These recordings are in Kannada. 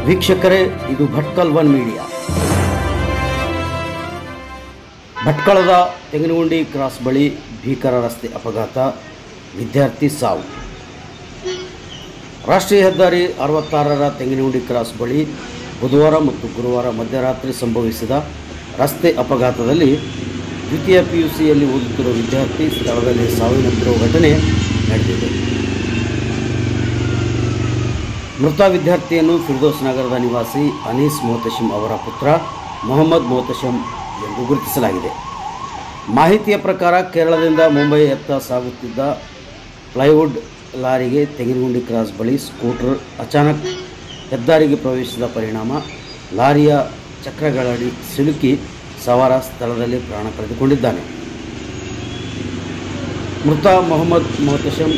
ವೀಕ್ಷಕರೇ, ಇದು ಭಟ್ಕಲ್ ಒನ್ ಮೀಡಿಯಾ. ಭಟ್ಕಳದ ತೆಂಗಿನಗುಂಡಿ ಕ್ರಾಸ್ ಬಳಿ ಭೀಕರ ರಸ್ತೆ ಅಪಘಾತ, ವಿದ್ಯಾರ್ಥಿ ಸಾವು. ರಾಷ್ಟ್ರೀಯ ಹೆದ್ದಾರಿ 66ರ ತೆಂಗಿನಗುಂಡಿ ಕ್ರಾಸ್ ಬಳಿ ಬುಧವಾರ ಮತ್ತು ಗುರುವಾರ ಮಧ್ಯರಾತ್ರಿ ಸಂಭವಿಸಿದ ರಸ್ತೆ ಅಪಘಾತದಲ್ಲಿ ದ್ವಿತೀಯ PUCಯಲ್ಲಿ ಓದುತ್ತಿರುವ ವಿದ್ಯಾರ್ಥಿ ಸ್ಥಳದಲ್ಲಿ ಸಾವನ್ನಪ್ಪಿರುವ ಘಟನೆ ನಡೆದಿದೆ. ಮೃತ ವಿದ್ಯಾರ್ಥಿಯನ್ನು ಫಿರ್ದೌಸ್ ನಗರದ ನಿವಾಸಿ ಅನೀಸ್ ಮೊಹತಶಿಂ ಅವರ ಪುತ್ರ ಮೊಹಮ್ಮದ್ ಮೊಹತಶಿಂ ಎಂದು ಗುರುತಿಸಲಾಗಿದೆ. ಮಾಹಿತಿಯ ಪ್ರಕಾರ ಕೇರಳದಿಂದ ಮುಂಬೈಯತ್ತ ಸಾಗುತ್ತಿದ್ದ ಪ್ಲೈವುಡ್ ಲಾರಿಗೆ ತೆಂಗಿನಗುಂಡಿ ಕ್ರಾಸ್ ಬಳಿ ಸ್ಕೂಟರ್ ಅಚಾನಕ್ ಹೆದ್ದಾರಿಗೆ ಪ್ರವೇಶಿಸಿದ ಪರಿಣಾಮ ಲಾರಿಯ ಚಕ್ರಗಳಡಿ ಸಿಲುಕಿ ಸವಾರ ಸ್ಥಳದಲ್ಲಿ ಪ್ರಾಣ ಕಳೆದುಕೊಂಡಿದ್ದಾನೆ. ಮೃತ ಮೊಹಮ್ಮದ್ ಮೊಹತಶಿಂ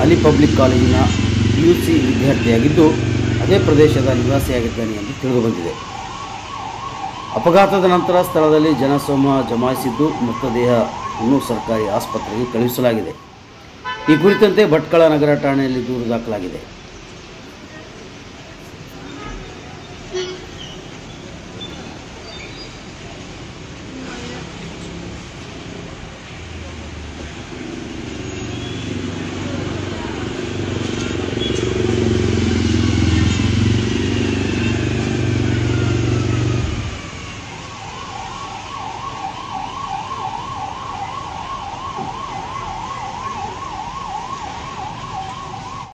ಅಲಿ ಪಬ್ಲಿಕ್ ಕಾಲೇಜಿನ PUC ವಿದ್ಯಾರ್ಥಿಯಾಗಿದ್ದು ಅದೇ ಪ್ರದೇಶದ ನಿವಾಸಿಯಾಗಿದ್ದಾನೆ ಎಂದು ತಿಳಿದುಬಂದಿದೆ. ಅಪಘಾತದ ನಂತರ ಸ್ಥಳದಲ್ಲಿ ಜನಸಮೂಹ ಜಮಾಯಿಸಿದ್ದು ಮೃತದೇಹವನ್ನು ಸರ್ಕಾರಿ ಆಸ್ಪತ್ರೆಗೆ ಕಳುಹಿಸಲಾಗಿದೆ. ಈ ಕುರಿತಂತೆ ಭಟ್ಕಳ ನಗರ ಠಾಣೆಯಲ್ಲಿ ದೂರು ದಾಖಲಾಗಿದೆ.